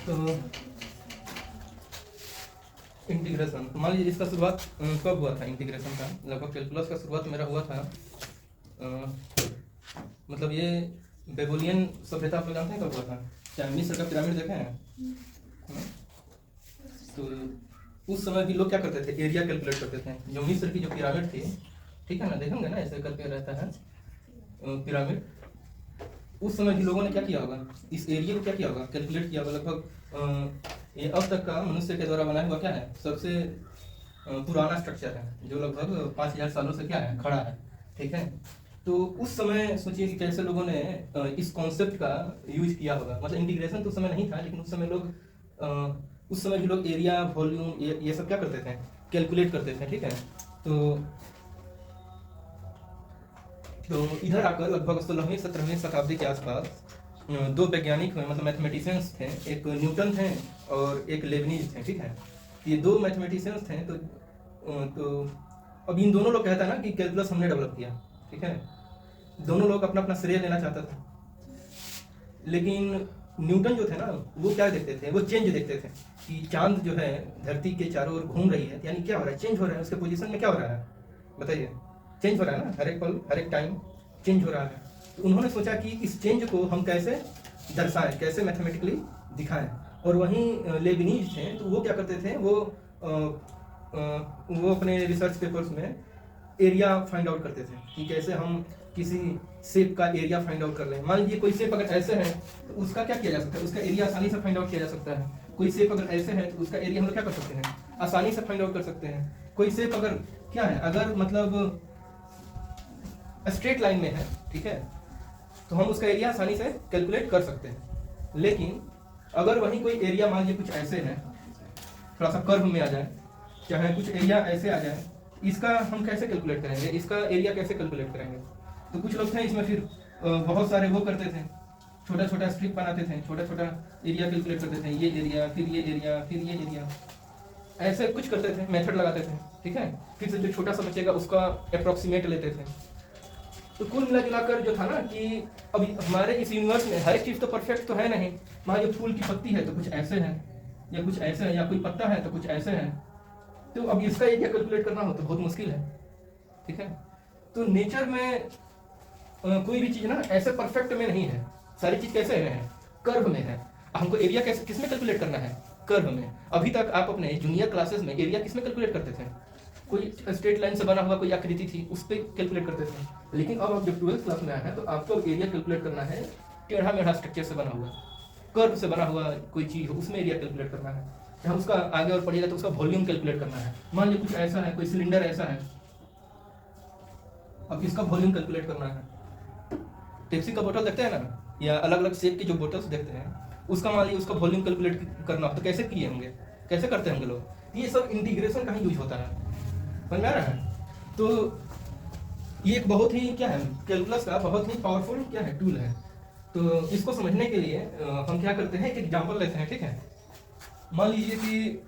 तो इंटीग्रेशन, मान लीजिए इसका शुरुआत कब हुआ था इंटीग्रेशन का, लगभग कैलकुलस का शुरुआत मेरा हुआ था मतलब ये बेबोलियन सभ्यता आप लोग जानते हैं कब हुआ था? क्या मिस्र का पिरामिड देखे हैं? तो उस समय भी लोग क्या करते थे, एरिया कैलकुलेट करते थे। जो मिस्र की जो पिरामिड थी, ठीक है ना, देखेंगे ना ऐसे करके रहता है पिरामिड। उस समय भी लोगों ने क्या किया होगा, इस एरिया को क्या किया होगा, कैलकुलेट किया होगा। लगभग ये अब तक का मनुष्य के द्वारा बनाया हुआ क्या है, सबसे पुराना स्ट्रक्चर है, जो लगभग 5000 सालों से क्या है, खड़ा है। ठीक है, तो उस समय सोचिए कि कैसे लोगों ने इस कॉन्सेप्ट का यूज किया होगा। मतलब इंटीग्रेशन तो उस समय नहीं था, लेकिन उस समय लोग उस समय भी लोग एरिया, वॉल्यूम, ये सब क्या करते थे, कैलकुलेट करते थे। ठीक है, तो इधर आकर लगभग 16वीं 17वीं शताब्दी के आसपास दो वैज्ञानिक हुए, मतलब मैथमेटिशियंस थे, एक न्यूटन थे और एक लेबनीज थे। ठीक है, ये दो मैथमेटिशियंस थे। तो अब इन दोनों लोग कहता है ना कि कैलकुलस हमने डेवलप किया। ठीक है, दोनों लोग अपना अपना श्रेय लेना चाहता था, लेकिन न्यूटन जो थे ना, वो क्या देखते थे, वो चेंज देखते थे कि चांद जो है धरती के चारों ओर घूम रही है, यानी क्या हो रहा है, चेंज हो रहा है, उसके पोजीशन में क्या हो रहा है, बताइए, चेंज हो रहा है ना, हर एक पल हर एक टाइम चेंज हो रहा है। तो उन्होंने सोचा कि इस चेंज को हम कैसे दर्शाएं, कैसे मैथमेटिकली दिखाएं। और वहीं लेबनीज थे, तो वो क्या करते थे, वो अपने रिसर्च पेपर्स में एरिया फाइंड आउट करते थे कि कैसे हम किसी शेप का एरिया फाइंड आउट कर लें। मान लीजिए कोई शेप अगर ऐसे है तो उसका क्या किया जा सकता है, उसका एरिया आसानी से फाइंड आउट किया जा सकता है। कोई शेप अगर ऐसे है तो उसका एरिया हम लोग क्या कर सकते हैं, आसानी से फाइंड आउट कर सकते हैं। कोई शेप अगर क्या है, अगर मतलब स्ट्रेट लाइन में है, ठीक है, तो हम उसका एरिया आसानी से कैलकुलेट कर सकते हैं। लेकिन अगर वहीं कोई एरिया मान लीजिए कुछ ऐसे है, थोड़ा सा कर्व में आ जाए, चाहे कुछ एरिया ऐसे आ जाए, इसका हम कैसे कैलकुलेट करेंगे, इसका एरिया कैसे कैलकुलेट करेंगे। तो कुछ लोग थे इसमें फिर बहुत सारे वो करते थे, छोटा छोटा स्ट्रिप बनाते थे, छोटा छोटा एरिया कैलकुलेट करते थे, ये एरिया, फिर ये एरिया, फिर ये एरिया, ऐसे कुछ करते थे, मेथड लगाते थे। ठीक है, फिर से जो छोटा सा बचेगा उसका अप्रोक्सीमेट लेते थे। तो कुल मिला जुलाकर जो था ना कि अभी हमारे इस यूनिवर्स में हर एक चीज़ तो परफेक्ट तो है नहीं। वहाँ जो फूल की पत्ती है तो कुछ ऐसे है, या कुछ ऐसे है, या कोई पत्ता है तो कुछ ऐसे है। तो अब इसका एरिया कैलकुलेट करना हो तो बहुत मुश्किल है। ठीक है, तो नेचर में कोई भी चीज़ ना ऐसे परफेक्ट में नहीं है, सारी चीज़ कैसे है, कर्व में है। हमको एरिया कैसे किस में कैलकुलेट करना है, कर्व में। अभी तक आप अपने जूनियर क्लासेस में एरिया किस में कैलकुलेट करते थे, कोई स्ट्रेट लाइन से बना हुआ कोई आकृति थी उस पर कैलकुलेट करते थे। लेकिन अब आप जब 12th क्लास में आए हैं तो आपको एरिया कैलकुलेट करना है टेढ़ा मेढ़ा स्ट्रक्चर से बना हुआ, कर्व से बना हुआ कोई चीज़ हो उसमें एरिया कैलकुलेट करना है। हम उसका आगे और पढ़िएगा तो उसका वॉल्यूम कैलकुलेट करना है। मान लीजिए कुछ ऐसा है, कोई सिलेंडर ऐसा है, अब इसका वॉल्यूम कैलकुलेट करना है। पेप्सी का बोतल देखते हैं ना, या अलग अलग शेप की जो बोतल्स देखते हैं, उसका मान लीजिए उसका वॉल्यूम कैलकुलेट करना हो तो कैसे किए होंगे, कैसे करते होंगे लोग। ये सब इंटीग्रेशन का ही यूज होता है, समझ में आ रहा है। तो ये एक बहुत ही क्या है, कैलकुलस का बहुत ही पावरफुल क्या है, टूल है। तो इसको समझने के लिए हम क्या करते हैं, एक एग्जांपल लेते हैं। ठीक है, मान लीजिए कि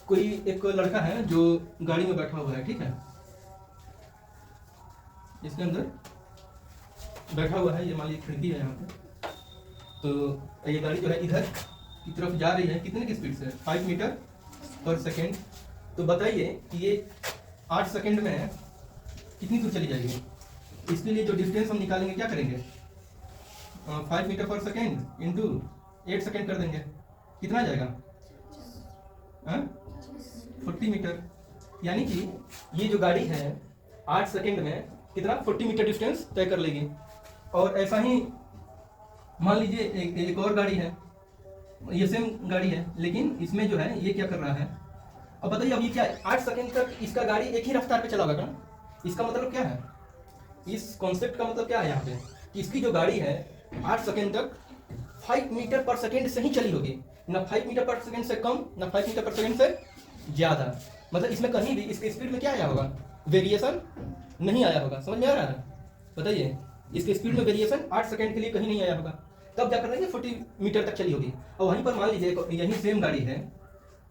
कोई एक लड़का है जो गाड़ी में बैठा हुआ है, ठीक है, इसके अंदर बैठा हुआ है, ये मान लीजिए खिड़की है यहाँ पे, तो ये गाड़ी जो है इधर की तरफ जा रही है, कितने की स्पीड से, 5 मीटर पर सेकेंड। तो बताइए कि ये 8 सेकेंड में कितनी दूर चली जाएगी। इसके लिए जो डिस्टेंस हम निकालेंगे क्या करेंगे, 5 मीटर पर सेकेंड इंटू 8 सेकेंड कर देंगे, कितना जाएगा, 40 मीटर। यानी कि ये जो गाड़ी है 8 सेकेंड में कितना, 40 मीटर डिस्टेंस तय कर लेगी। और ऐसा ही मान लीजिए एक और गाड़ी है, ये सेम गाड़ी है, लेकिन इसमें जो है ये क्या कर रहा है, अब बताइए, अब ये क्या है, 8 सेकेंड तक इसका गाड़ी एक ही रफ्तार पे चला होगा ना। इसका मतलब क्या है, इस कॉन्सेप्ट का मतलब क्या है यहाँ पे, कि इसकी जो गाड़ी है 8 सेकेंड तक 5 मीटर पर सेकेंड से ही चली होगी, ना 5 मीटर पर सेकेंड से कम, ना 5 मीटर पर सेकेंड से ज़्यादा। मतलब इसमें कहीं भी इसके स्पीड में क्या आया होगा, वेरिएशन नहीं आया होगा। समझ में आ रहा है, बताइए, इसके स्पीड में वेरिएशन 8 सेकेंड के लिए कहीं नहीं आया होगा, तब क्या कर रहे हैं, 40 मीटर तक चली होगी। और वहीं पर मान लीजिए यही सेम गाड़ी है,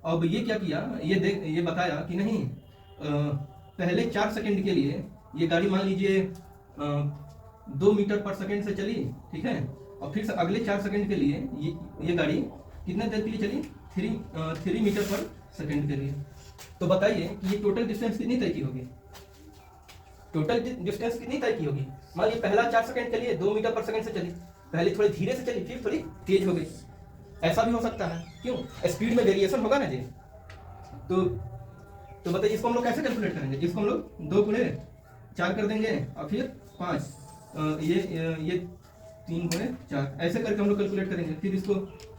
अब ये क्या किया, ये बताया कि नहीं, पहले 4 सेकेंड के लिए ये गाड़ी मान लीजिए 2 मीटर पर सेकेंड से चली, ठीक है, और फिर से अगले 4 सेकंड के लिए ये गाड़ी कितने देर के लिए चली, 3 मीटर पर सेकंड के लिए। तो बताइए कि ये टोटल डिस्टेंस कितनी तय की होगी, टोटल डिस्टेंस कितनी तय की होगी। मान लीजिए पहला 4 सेकंड के लिए 2 मीटर पर सेकंड से चली, पहले थोड़ी धीरे से चली फिर थोड़ी तेज हो गई, ऐसा भी हो सकता है। क्यों, स्पीड में वेरिएशन होगा ना जी। तो बताइए इसको हम लोग कैसे कैलकुलेट करेंगे। इसको हम लोग 2 गुणे 4 कर देंगे और फिर 5, ये 3 गुणे 4 ऐसे करके हम लोग कैलकुलेट करेंगे। फिर इसको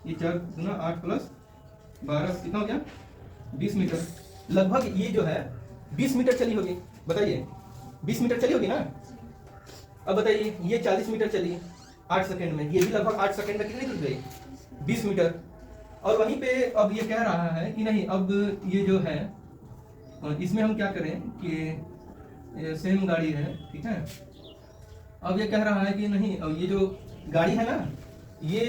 ये 4 गुना 8 प्लस 12 कितना हो गया, 20 मीटर। लगभग ये जो है 20 मीटर चली होगी। बताइए 20 मीटर चली होगी ना। अब बताइए ये 40 मीटर चली 8 सेकंड में, ये भी लगभग 8 सेकंड में कितनी दूर गई, 20 मीटर। और वहीं पे अब ये कह रहा है कि नहीं, अब ये जो है इसमें हम क्या करें कि सेम गाड़ी है, ठीक है। अब ये कह रहा है कि नहीं, अब ये जो गाड़ी है ना, ये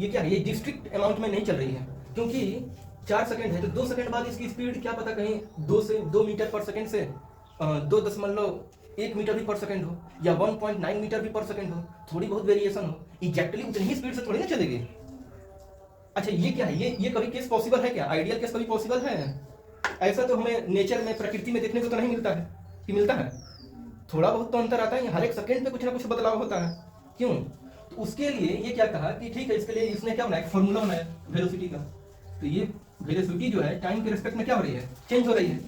क्या है, ये डिस्ट्रिक्ट अमाउंट में नहीं चल रही है, क्योंकि 4 सेकंड है तो 2 सेकंड बाद इसकी स्पीड क्या पता कहीं 2 मीटर पर सेकंड से 2.1 मीटर भी पर सेकंड हो या 1.9 मीटर भी पर सेकंड हो, थोड़ी बहुत वेरिएशन हो, एग्जैक्टली उतनी ही स्पीड से थोड़ी ना चलेगी। अच्छा ये क्या है, ये कभी केस पॉसिबल है क्या, आइडियल केस कभी पॉसिबल है। ऐसा तो हमें नेचर में, प्रकृति में देखने को तो नहीं मिलता है कि मिलता है, थोड़ा बहुत तो अंतर आता है, हर एक सेकंड पे कुछ ना कुछ बदलाव होता है। क्यों, तो उसके लिए ये क्या कहा कि ठीक है, इसके लिए इसने क्या बनाया, फॉर्मूला बनाया वेलोसिटी का। तो ये वेलोसिटी जो है टाइम के रिस्पेक्ट में क्या हो रही है, चेंज हो रही है,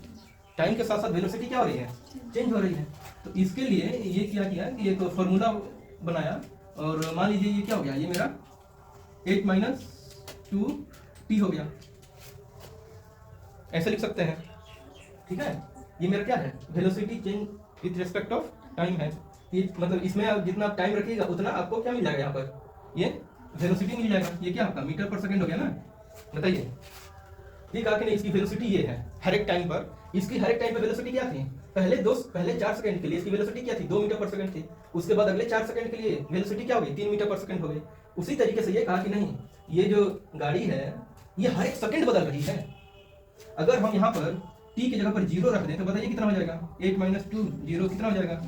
टाइम के साथ साथ वेलोसिटी क्या हो रही है, चेंज हो रही है। तो इसके लिए ये क्या किया कि एक फॉर्मूला बनाया, और मान लीजिए ये क्या हो गया, ये मेरा 8 - 2t हो गया, ऐसे लिख सकते हैं, ठीक है। ये मेरा क्या है, velocity change with respect of time है। ये मतलब इसमें आप जितना टाइम रखिएगा उतना आपको क्या मिल जाएगा, यहाँ पर ये वेलोसिटी मिल जाएगा। ये क्या आपका मीटर पर सेकंड हो गया ना। बताइए ये कहा कि नहीं, इसकी वेलोसिटी ये है हर एक टाइम पर, इसकी हर एक टाइम पर वेलोसिटी क्या थी, पहले 4 सेकंड के लिए इसकी वेलोसिटी क्या थी, 2 मीटर पर सेकंड थी। उसके बाद अगले 4 सेकंड के लिए वेलोसिटी क्या हो गई, 3 मीटर पर सेकंड हो गई। उसी तरीके से ये कहा कि नहीं, ये जो गाड़ी है ये हर एक सेकंड बदल रही है। अगर हम यहाँ पर t की जगह पर 0 रख दें तो बताइए कितना हो जाएगा, 8 - 2 0 कितना हो जाएगा,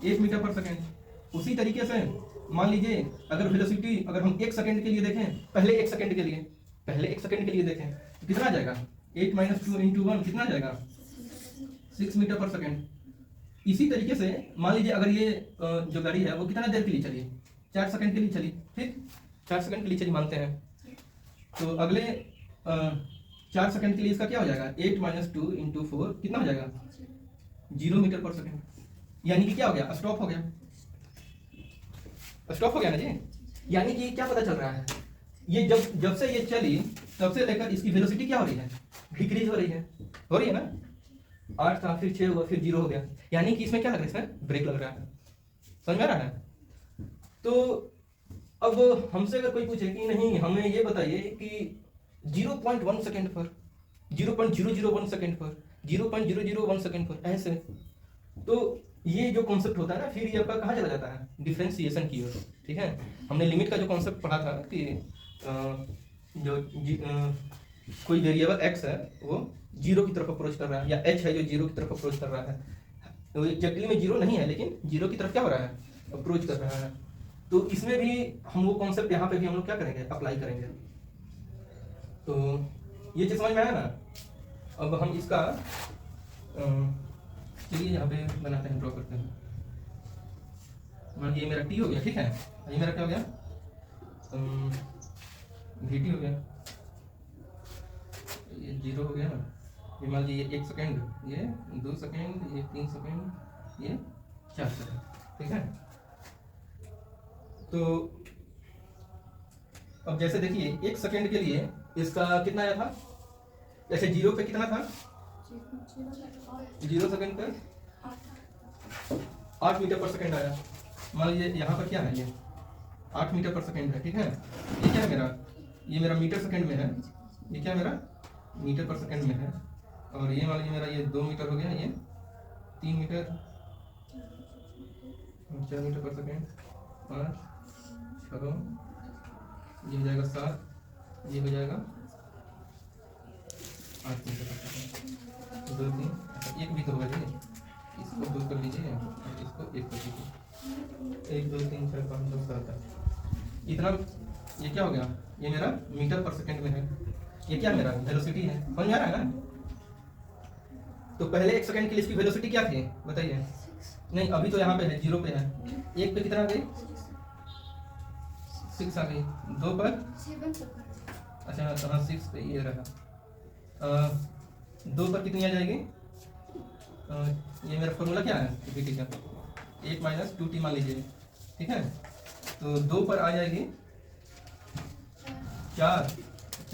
1 मीटर पर सेकंड। उसी तरीके से मान लीजिए अगर वेलोसिटी अगर हम 1 सेकंड के लिए देखें, पहले 1 सेकंड के लिए देखें तो कितना आ जाएगा, 8 - 2 × 1 कितना आ जाएगा, 6 मीटर पर सेकंड। इसी तरीके से मान लीजिए अगर ये जो गाड़ी है वो कितना देर के लिए चली, 4 सेकंड के लिए चली, ठीक 4 सेकंड के लिए चली मानते हैं, तो अगले 4 सेकंड के लिए इसका क्या हो जाएगा, 8 - 2 × 4 कितना हो जाएगा, 0 मीटर पर सेकंड। यानी कि क्या हो गया, स्टॉप हो गया ना जी। यानी कि क्या पता चल रहा है, ये जब से ये चली तब से लेकर इसकी वेलोसिटी क्या हो रही है, डिक्रीज हो रही है ना। 8 था फिर 6 हुआ फिर 0 हो गया, यानी कि इसमें क्या लग रहा है, इसमें ब्रेक लग रहा है। समझ में आ रहा है। तो अब हमसे अगर कोई पूछे कि नहीं हमें ये बताइए कि 0.1 सेकंड पर, 0.001 सेकंड पर, 0.001 सेकंड पर, ऐसे, तो ये जो कॉन्सेप्ट होता है ना, फिर ये आपका कहाँ चला जाता है, डिफरेंशिएशन की ओर। ठीक है, हमने लिमिट का जो कॉन्सेप्ट पढ़ा था कि कोई वेरिएबल x है वो 0 की तरफ अप्रोच कर रहा है, या h है जो 0 की तरफ अप्रोच कर रहा है, तो एग्जैक्टली में 0 नहीं है लेकिन 0 की तरफ क्या हो रहा है, अप्रोच कर रहा है। तो इसमें भी हम वो कॉन्सेप्ट यहाँ पे भी हम लोग क्या करेंगे, अप्लाई करेंगे। तो ये चीज समझ में आया ना। अब हम इसका चलिए यहाँ पे बनाते हैं, ड्रॉ करते हैं। मान ये मेरा t हो गया, ठीक है, ये मेरा क्या हो गया, vt हो गया, ये 0 हो गया ना। ये मान लीजिए ये 1 सेकेंड, ये 2 सेकेंड, ये 3 सेकेंड, ये 4 सेकेंड, ठीक है। तो अब जैसे देखिए 1 सेकेंड के लिए इसका कितना आया था, जैसे 0 पे कितना था, 0 सेकेंड पर 8 मीटर पर सेकेंड आया। मान लीजिए यहाँ पर क्या है, ये 8 मीटर पर सेकेंड है, ठीक है। ये क्या है मेरा, ये मेरा मीटर सेकेंड में है, ये क्या मेरा मीटर पर सेकेंड में है, और ये मान लीजिए मेरा ये 2 मीटर हो गया, ये 3 मीटर, 4 मीटर पर सेकेंड, 5 6, ये हो जाएगा 7, ये हो जाएगा 8 मीटर पर सेकेंड, 2 3, एक भी तो होगा जी, इसको 2 कर लीजिए, इसको 1 कर लीजिए। 1 2 3 4 5 6 7 इतना, ये क्या हो गया, ये मेरा मीटर पर सेकंड में है, ये क्या मेरा वेलोसिटी है, समझ में आ रहा है ना। तो पहले 1 सेकंड के लिए इसकी वेलोसिटी क्या थी बताइए, नहीं अभी तो यहाँ पे है 0 पे है, 1 पे कितना आ गई 6 आ गई, 2 पर अच्छा तो हाँ 6 पे ये रहा, 2 पर कितनी आ जाएगी, ये मेरा फॉर्मूला क्या है वीटी का 1 - 2t मान लीजिए, ठीक है। तो 2 पर आ जाएगी 4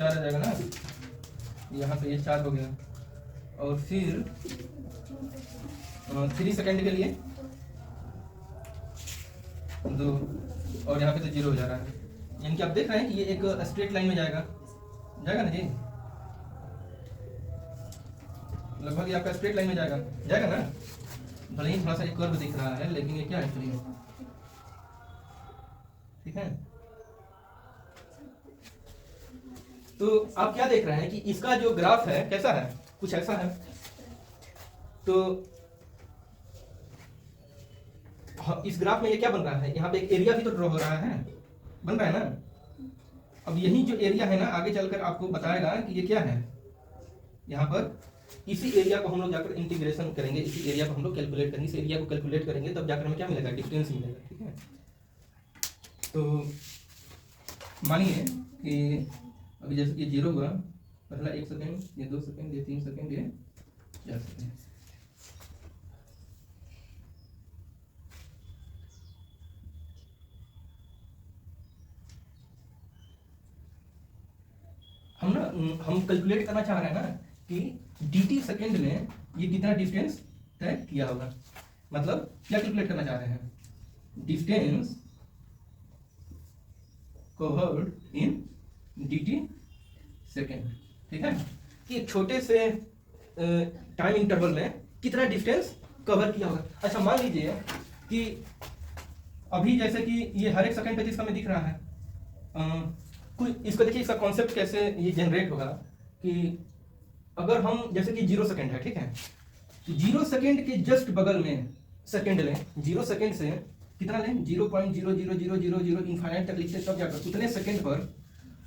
आ जाएगा ना, यहाँ पे ये 4 हो गया, और फिर 3 सेकंड के लिए 2, और यहाँ पे तो 0 हो जा रहा है, यानी कि आप देख रहे हैं कि ये एक स्ट्रेट लाइन में जाएगा ना जी, लगभग ये आपका स्ट्रेट लाइन में जाएगा ना, भले ही थोड़ा सा एक कर्व दिख रहा है लेकिन ये क्या है एक्चुअली, ठीक है। तो आप क्या देख रहे हैं कि इसका जो ग्राफ है कैसा है, कुछ ऐसा है। तो इस ग्राफ में ये क्या बन रहा है, यहाँ पे एक एरिया भी तो ड्रॉ हो रहा है, बन रहा है ना। अब यही जो एरिया है ना आगे चलकर आपको बताएगा कि ये क्या है, यहाँ पर इसी एरिया को हम लोग जाकर इंटीग्रेशन करेंगे, इसी एरिया को हम लोग कैलकुलेट करेंगे, इस एरिया को कैलकुलेट करेंगे तब जाकर हमें क्या मिलेगा, डिस्टेंस मिलेगा, ठीक है। तो मानिए कि अभी जैसे कि 0 हुआ, पहला 1 सेकेंड, ये 2 सेकेंड, ये 3 सेकेंड, ये 4 सेकेंड, हम कैलकुलेट करना चाह रहे हैं ना कि dt सेकेंड में ये कितना डिस्टेंस तय किया होगा, मतलब क्या कैलकुलेट करना चाह रहे हैं, distance covered in dt second, ठीक है, कि एक छोटे से टाइम इंटरवल में कितना डिस्टेंस कवर किया होगा। अच्छा मान लीजिए कि अभी जैसे कि ये हर एक सेकंड पे जिसका में दिख रहा है, कुछ इसको देखिए, इसका कॉन्सेप्ट कैसे ये जनरेट होगा कि अगर हम जैसे कि 0 सेकंड है, ठीक है, 0 सेकंड के जस्ट बगल में सेकंड लें, 0 सेकंड से कितना लें 0.00000 इनफाइनाइट तक लिखते तब जाकर उतने सेकंड पर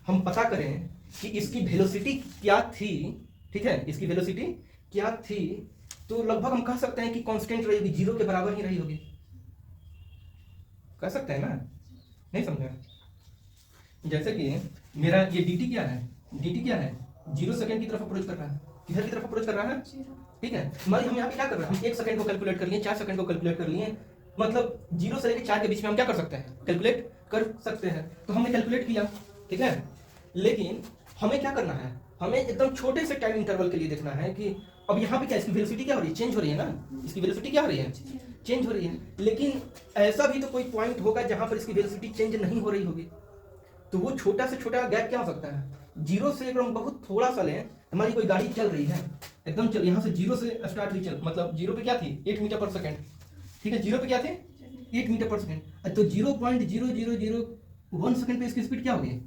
हम पता करें कि इसकी वेलोसिटी क्या थी, ठीक है, इसकी वेलोसिटी क्या थी, तो लगभग हम कह सकते हैं कि कांस्टेंट रहेगी, 0 के बराबर ही रही होगी, कह सकते हैं ना, नहीं समझे। जैसे कि मेरा ये dt क्या है, 0 सेकंड की तरफ अप्रोच कर रहा है, किधर की तरफ अप्रोच कर रहा है, ठीक है। मान हम यहाँ पे क्या कर रहे हैं, 1 सेकंड को कैलकुलेट कर लिए, 4 सेकंड को कैलकुलेट कर लिए, मतलब 0 से लेकर 4 के बीच में हम क्या कर सकते हैं, कैलकुलेट कर सकते हैं। तो हमने कैलकुलेट किया, ठीक है, लेकिन हमें क्या करना है, हमें एकदम छोटे से टाइम इंटरवल के लिए देखना है कि अब यहाँ पे क्या इसकी वेलोसिटी क्या हो रही है, चेंज हो रही है ना, इसकी वेलोसिटी क्या हो रही है, चेंज हो रही है, लेकिन ऐसा भी तो कोई पॉइंट होगा जहां पर इसकी वेलोसिटी चेंज नहीं हो रही होगी। तो वो छोटा से छोटा गैप क्या हो सकता है, 0 से अगर हम बहुत थोड़ा सा लें, हमारी कोई गाड़ी चल रही है एकदम चल, यहाँ से 0 से स्टार्ट हुई चल, मतलब 0 पे क्या थी 8 मीटर पर सेकंड, ठीक है, 0 पे क्या थे 8 मीटर पर सेकंड, तो 0.0001 सेकंड पे इसकी स्पीड क्या होगी,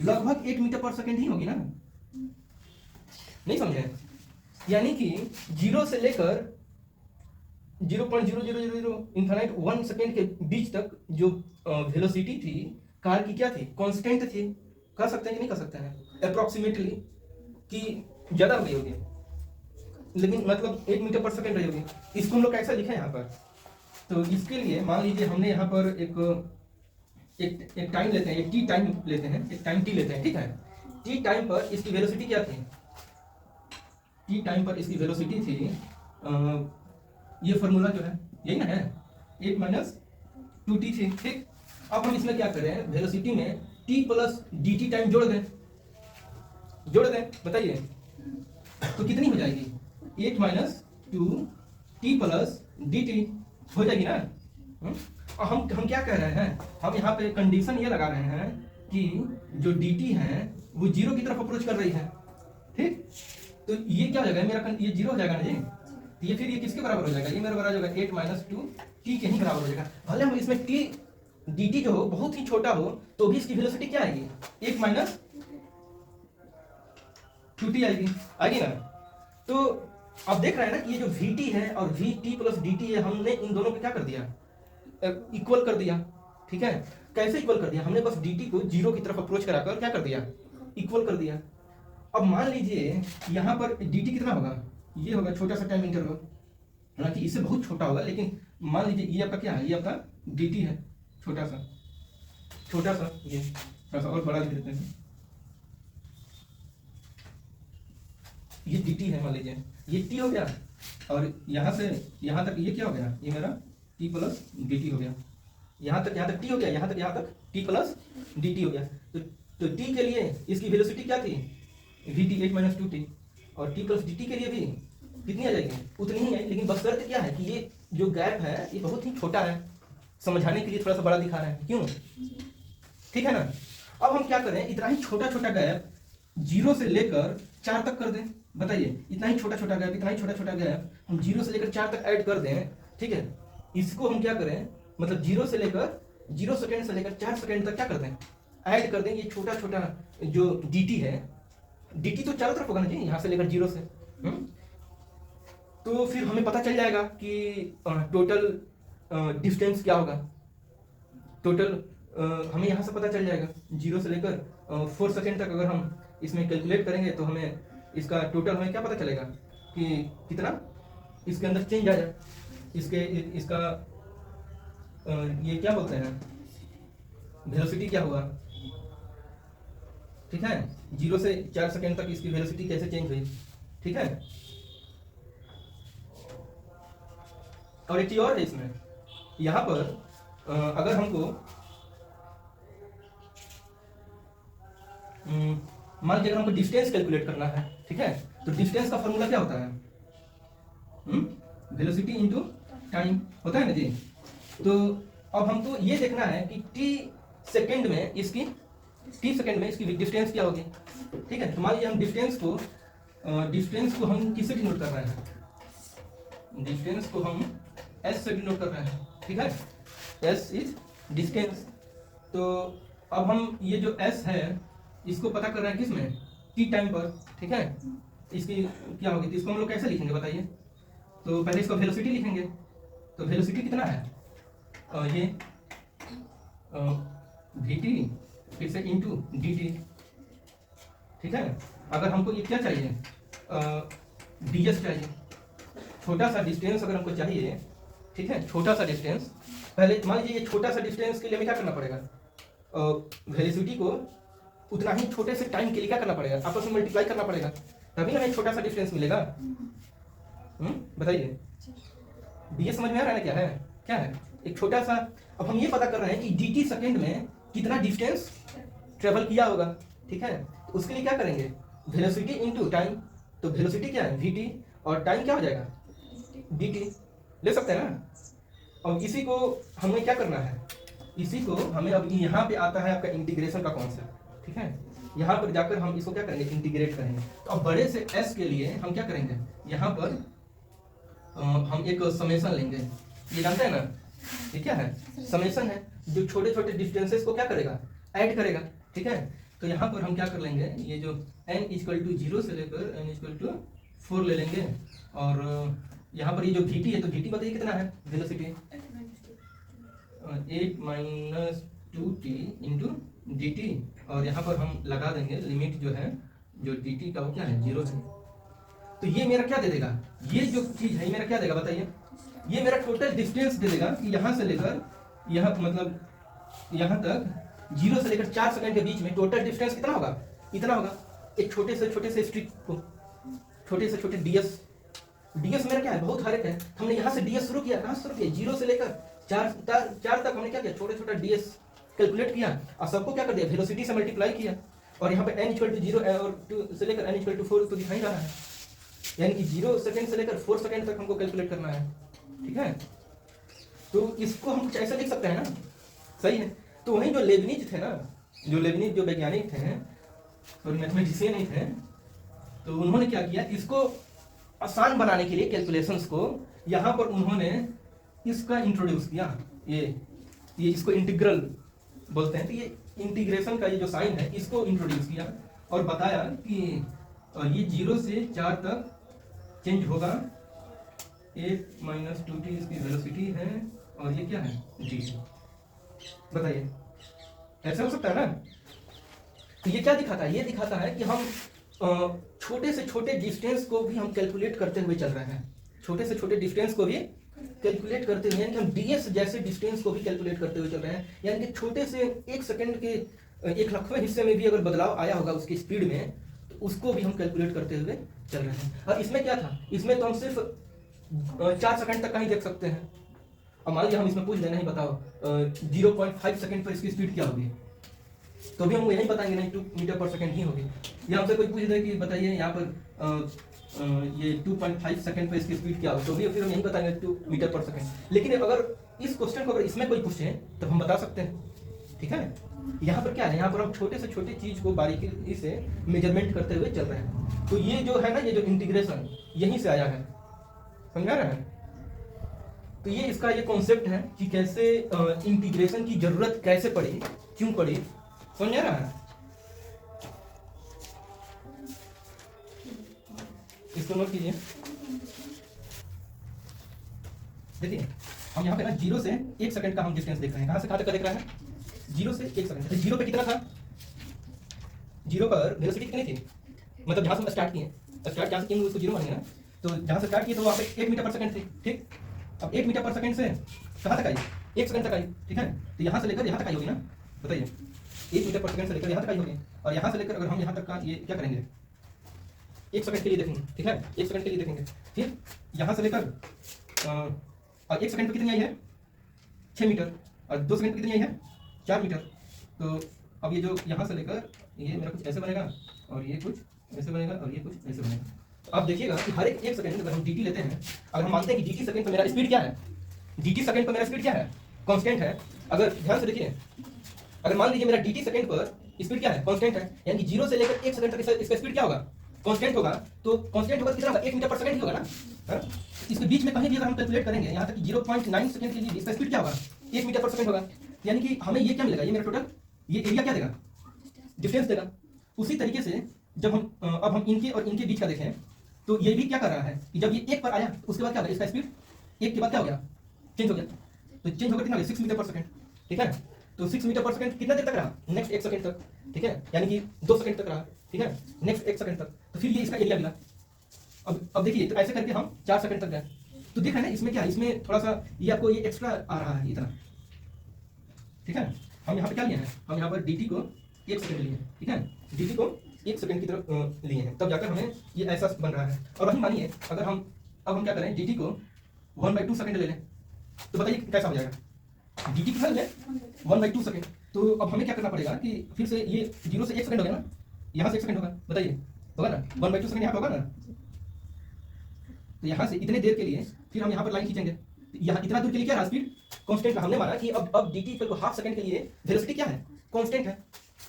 लगभग 8 मीटर पर सेकंड ही होगी ना, नहीं समझे। यानी कि 0 से लेकर 0.0000 इनफाइनाइट 1 सेकंड के बीच तक जो वेलोसिटी थी कार की क्या थी, कांस्टेंट थी, कह सकते हैं कि नहीं कह सकते हैं अप्रोक्सीमेटली, कि ज्यादा हो गई होगी, लेकिन मतलब 8 मीटर पर सेकंड रही होगी। इसको हम लोग कैसा लिखा है यहाँ पर, तो इसके लिए मान लीजिए हमने यहाँ पर एक टाइम लेते हैं, एक टी टाइम लेते हैं, एक टाइम टी लेते हैं, ठीक है। टी टाइम पर इसकी वेलोसिटी क्या थी, टी टाइम पर इसकी वेलोसिटी थी, ये फॉर्मूला जो है यही ना है, 8 - 2t थी, ठीक। अब हम इसमें क्या करें, वेलोसिटी में t प्लस dt टाइम जोड़ दें, बताइए तो कितनी हो जाएगी, 8 - 2t प्लस dt हो जाएगी ना। और हम क्या कह रहे हैं, हम यहाँ पे कंडीशन ये लगा रहे हैं कि जो dt है वो 0 की तरफ अप्रोच कर रही है, ठीक। तो ये क्या हो जाएगा, मेरा ये 0 हो जाएगा ना जी, तो ये फिर ये किसके बराबर हो जाएगा, ये मेरा बराबर हो जाएगा 8 - 2t के ही बराबर हो जाएगा। भले हम इसमें t dt जो हो बहुत ही छोटा हो तो भी इसकी वेलोसिटी क्या आएगी, 8 - 2t आएगी ना। तो आप देख रहे हैं ना कि ये जो vt है और vt प्लस dt है, हमने इन दोनों को क्या कर दिया, इक्वल कर दिया, ठीक है। कैसे इक्वल कर दिया, हमने बस dt को 0 की तरफ अप्रोच कराकर क्या कर दिया, इक्वल कर दिया। अब मान लीजिए यहाँ पर dt कितना होगा, ये होगा छोटा सा टाइम इंटरवल, हालांकि इससे बहुत छोटा होगा, लेकिन मान लीजिए ये आपका क्या है, ये आपका dt है, छोटा सा ये थोड़ा सा और बड़ा लिख देते हैं, ये dt है, मान लीजिए ये t हो गया, और यहाँ से यहाँ तक ये क्या हो गया, ये मेरा t प्लस dt हो गया, यहाँ तक t हो गया, यहाँ तक t प्लस dt हो गया। तो t के लिए इसकी वेलोसिटी क्या थी, vt 8 माइनस 2t, और t प्लस dt के लिए भी कितनी आ जाएगी, उतनी ही है, लेकिन बस शर्त क्या है कि ये जो गैप है ये बहुत ही छोटा है, समझाने के लिए थोड़ा सा बड़ा दिखा रहे हैं, क्यों, ठीक है ना। अब हम क्या करें, इतना ही छोटा छोटा गैप 0 से लेकर 4 तक कर दें, बताइए, इतना ही छोटा छोटा गैप हम 0 से लेकर 4 तक ऐड कर दें, ठीक है। इसको हम क्या करें, मतलब 0 सेकंड से लेकर 4 सेकंड तक क्या कर दें, ऐड कर दें ये छोटा छोटा जो dt है, dt तो चारों तरफ होगा ना जी, यहाँ से लेकर 0 से, तो फिर हमें पता चल जाएगा कि टोटल डिस्टेंस क्या होगा, टोटल हमें यहाँ से पता चल जाएगा 0 से लेकर 4 सेकेंड तक अगर हम इसमें कैलकुलेट करेंगे तो हमें इसका टोटल हमें क्या पता चलेगा कि कितना इसके अंदर चेंज आया, इसका ये क्या बोलते हैं, वेलोसिटी क्या हुआ, ठीक है, 0 से 4 सेकेंड तक इसकी वेलोसिटी कैसे चेंज हुई, ठीक है। और एक चीज और है इसमें, यहाँ पर अगर हमको मान लीजिए अगर हमको डिस्टेंस कैलकुलेट करना है, ठीक है, तो डिस्टेंस का फॉर्मूला क्या होता है, वेलोसिटी इनटू टाइम होता है ना जी। तो अब हमको ये देखना है कि t सेकंड में इसकी डिस्टेंस क्या होगी, ठीक है। तो मान लीजिए हम डिस्टेंस को हम किससे डिनोट कर रहे हैं, डिस्टेंस को हम s से डिनोट कर रहे हैं, ठीक है, s इज डिस्टेंस। तो अब हम ये जो s है इसको पता कर रहे हैं किसमें, t टाइम पर, ठीक है। इसकी क्या होगी, तो इसको हम लोग कैसे लिखेंगे बताइए, तो पहले इसको वेलोसिटी लिखेंगे, तो वेलोसिटी कितना है, ये vt फिर से इंटू dt, ठीक है। अगर हमको ये क्या चाहिए, ds चाहिए, छोटा सा डिस्टेंस अगर हमको चाहिए, ठीक है, छोटा सा डिस्टेंस, पहले मान लीजिए ये छोटा सा डिस्टेंस के लिए हमें क्या करना पड़ेगा, वेलोसिटी को उतना ही छोटे से टाइम के लिए क्या करना पड़ेगा, आपस में मल्टीप्लाई करना पड़ेगा, तभी हमें छोटा सा डिस्टेंस मिलेगा। बताइए, ds समझ में आ रहा है क्या है, एक छोटा सा। अब हम ये पता कर रहे हैं कि dt सेकंड में कितना डिस्टेंस ट्रेवल किया होगा, ठीक है। तो उसके लिए क्या करेंगे, वेलोसिटी इनटू टाइम, तो वेलोसिटी क्या है vt और टाइम क्या हो जाएगा dt, ले सकते हैं ना। और इसी को हमें क्या करना है, इसी को हमें अब यहाँ पे आता है आपका इंटीग्रेशन का कॉन्सेप्ट, ठीक है। यहाँ पर जाकर हम इसको क्या करेंगे, इंटीग्रेट करेंगे। तो अब बड़े से s के लिए हम क्या करेंगे, यहाँ पर हम एक समेशन लेंगे, ये जानते हैं ना, ये क्या है, समेशन है, जो छोटे छोटे डिस्टेंसेस को क्या करेगा, ऐड करेगा, ठीक है। तो यहाँ पर हम क्या कर लेंगे, ये जो n इक्वल टू 0 से लेकर n इक्वल टू 4 ले लेंगे, और यहाँ पर ये जो vt है, तो vt बताइए कितना है, velocity 8 minus 2t into dt, और यहाँ पर हम लगा देंगे लिमिट जो है, जो dt का वो क्या है 0 से। तो ये मेरा क्या दे देगा, ये जो चीज है मेरा क्या देगा बताइए, ये मेरा टोटल डिस्टेंस दे देगा कि यहाँ से लेकर यहाँ, मतलब यहाँ तक 0 से लेकर 4 सेकंड के बीच में टोटल डिस्टेंस कितना होगा, इतना होगा। एक छोटे से स्ट्रिप को, छोटे से छोटे ds मेरा क्या है, बहुत हर एक है। हमने यहाँ से ds शुरू किया, कहाँ शुरू किया, 0 से लेकर 4 तक हमने क्या किया, छोटे छोटा ds कैलकुलेट किया, और सबको क्या कर दिया, वेलोसिटी से मल्टीप्लाई किया, और यहाँ पे n इक्वल टू 0 और 2 से लेकर n इक्वल टू 4 तो दिखाई रहा है, यानी कि 0 सेकंड से लेकर 4 सेकंड तक हमको कैलकुलेट करना है, ठीक है। तो इसको हम कुछ ऐसा लिख सकते हैं ना, सही है। तो वहीं जो लेबनिज थे ना, जो वैज्ञानिक थे और मैथमेटिशियन ही थे, तो उन्होंने क्या किया, इसको आसान बनाने के लिए कैलकुलेशंस को, यहाँ पर उन्होंने इसका इंट्रोड्यूस किया, ये इसको इंटीग्रल बोलते हैं। तो ये इंटीग्रेशन का ये जो साइन है इसको इंट्रोड्यूस किया और बताया कि ये 0 से 4 तक चेंज होगा, 8 माइनस 2t इसकी वेलोसिटी है, और ये क्या है डी। बताइए ऐसे हो सकता है ना। तो ये क्या दिखाता है, ये दिखाता है कि हम छोटे से छोटे डिस्टेंस को भी हम कैलकुलेट करते हुए चल रहे हैं, छोटे से छोटे डिस्टेंस को भी कैलकुलेट करते हुए, यानी कि हम डीएस जैसे डिस्टेंस को भी कैलकुलेट करते हुए चल रहे हैं। यानी कि छोटे से 1 सेकंड के 1,00,000वें हिस्से में भी अगर बदलाव आया होगा उसकी स्पीड में, तो उसको भी हम कैलकुलेट करते हुए चल रहे हैं। और इसमें क्या था, इसमें तो हम सिर्फ 4 सेकंड तक का ही देख सकते हैं। अब मान लीजिए हम इसमें पूछ लेना ही बताओ 0.5 सेकंड पर इसकी स्पीड क्या होगी, तो भी हम यही बताएंगे नहीं 2 मीटर पर सेकंड ही होगी। या हमसे कोई पूछ दे कि बताइए यहाँ पर ये 2.5 सेकंड पर इसकी स्पीड क्या हो, तो भी फिर हम यही बताएंगे 2 मीटर पर सेकंड। लेकिन अगर इस क्वेश्चन को अगर इसमें कोई पूछे तो हम बता सकते हैं, ठीक है। यहाँ पर क्या है, यहाँ पर हम छोटे से छोटे चीज को बारीकी से मेजरमेंट करते हुए चल रहे हैं। तो ये जो है ना, ये जो इंटीग्रेशन यहीं से आया है, समझा रहे हैं। तो ये इसका ये कॉन्सेप्ट है कि कैसे इंटीग्रेशन की जरूरत कैसे पड़ी, क्यों पड़ी, समझ रहा है। इसको नोट कीजिए। देखिए हम यहाँ पे ना 0 से 1 सेकंड का हम डिस्टेंस देख रहे हैं। कहाँ से कहाँ तक का देख रहे हैं, 0 से 1 सेकंड। 0 पे कितना था, 0 पर वेलोसिटी कितनी थी, मतलब जहाँ से हम स्टार्ट किए, स्टार्ट जहाँ से किए उसको 0 मानेंगे ना। तो जहाँ से स्टार्ट किए तो वहाँ पे 1 मीटर पर सेकंड थी, ठीक। अब 1 मीटर पर सेकंड से कहाँ तक आई, 1 सेकंड तक आई, ठीक है। तो यहाँ से लेकर यहाँ तक आई होगी ना, बताइए 1 मीटर पर सेकंड से लेकर यहाँ तक आई होगी। और यहाँ से लेकर अगर हम यहाँ तक का ये क्या करेंगे, 1 सेकंड के लिए देखेंगे, ठीक है, 1 सेकंड के लिए देखेंगे। फिर यहाँ से लेकर और 1 सेकंड पे कितनी आई है 6 मीटर, और 2 सेकंड पे कितनी आई है 4 मीटर। तो अब ये जो यहाँ से लेकर ये मेरा कुछ ऐसे बनेगा, और ये कुछ ऐसे बनेगा, और ये कुछ ऐसे बनेगा। तो अब देखिएगा कि हर एक सेकंड अगर हम dt लेते हैं, अगर हम मानते हैं कि dt सेकंड पर मेरा स्पीड क्या है, dt सेकंड पर मेरा स्पीड क्या है, कांस्टेंट है। अगर ध्यान से देखिए, अगर मान लीजिए मेरा dt सेकंड पर स्पीड क्या है, कांस्टेंट है, यानी कि 0 से लेकर 1 सेकंड तक इसका स्पीड क्या होगा, कांस्टेंट होगा। तो कांस्टेंट होगा कितना होगा, 1 मीटर पर सेकंड ही होगा ना। हाँ? इसके बीच में कहीं भी अगर हम कैलकुलेट करेंगे, यहाँ तक कि 0.9 सेकंड के लिए इसका स्पीड क्या होगा, 1 मीटर पर सेकंड होगा। यानी कि हमें ये क्या मिलेगा, ये मेरा टोटल ये एरिया क्या देगा, डिफरेंस देगा। उसी तरीके से जब हम अब हम इनके और इनके बीच का देखें, तो ये भी क्या कर रहा है कि जब ये 1 पर आया उसके बाद क्या होगा, इसका स्पीड 1 के बाद क्या हो गया, चेंज हो गया। तो चेंज होकर कितना हो गया, 6 मीटर पर सेकंड, ठीक है। तो 6 मीटर पर सेकंड कितना देर तक रहा, नेक्स्ट 1 सेकंड तक, ठीक है, यानी कि 2 सेकंड तक रहा, ठीक है, नेक्स्ट 1 सेकंड तक। तो फिर ये इसका एरिया मिला। अब देखिए, तो ऐसे करके हम 4 सेकंड तक गए। तो देख रहे हैं ना, इसमें क्या है, इसमें थोड़ा सा ये आपको ये एक्स्ट्रा आ रहा है इतना, ठीक है। हम यहाँ पे क्या लिए हैं, हम यहाँ पर dt को 1 सेकंड लिए हैं, ठीक है, dt को 1 सेकंड की तरफ लिए हैं, तब जाकर हमें ये ऐसा बन रहा है। और वही मानिए अगर हम अब हम क्या करें, dt को 1/2 सेकंड ले लें, तो बताइए कैसा हो जाएगा, dt कितना है 1/2 सेकंड। तो अब हमें क्या करना पड़ेगा कि फिर से ये 0 से 1 सेकंड हो गया ना, यहाँ से 1 सेकंड होगा, बताइए होगा ना, 1/2 सेकंड यहाँ पे होगा ना। तो यहाँ से इतने देर के लिए फिर हम यहाँ पर लाइन खींचेंगे, यहाँ इतना दूर के लिए क्या रहा, स्पीड कांस्टेंट का। हमने माना कि अब dt equal to half second के लिए वेलोसिटी क्या है, कांस्टेंट है।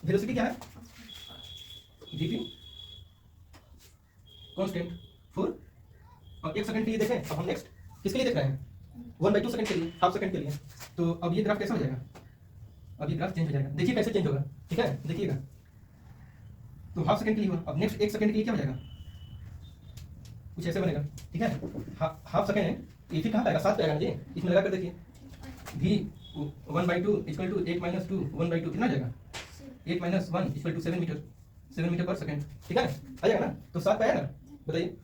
वेलोसिटी क्या है, dt कांस्टेंट फॉर। अब 1 सेकंड के लिए देखें, अब हम नेक्स्ट किसके लिए देख रहे हैं, 1/2 सेकंड के लिए, हाफ सेकंड के लिए। तो अब ये ग्राफ कैसा हो जाएगा, अब ये ग्राफ चेंज हो जाएगा, देखिए कैसे चेंज होगा, ठीक है, देखिएगा। तो हाफ सेकंड के लिए हुआ, अब नेक्स्ट 1 सेकंड के लिए क्या हो जाएगा, कुछ ऐसे बनेगा, ठीक है। हाफ सेकंड है, ये फिर कहाँ आएगा, 7 पे आएगा ना जी, इसमें लगा कर देखिए, v 1/2 इक्वल टू 8 - 2 1/2 कितना आ जाएगा, 8 - 1 इक्वल टू 7 मीटर पर सेकंड, ठीक है, आ जाएगा ना। तो 7 पे आएगा, बताइए।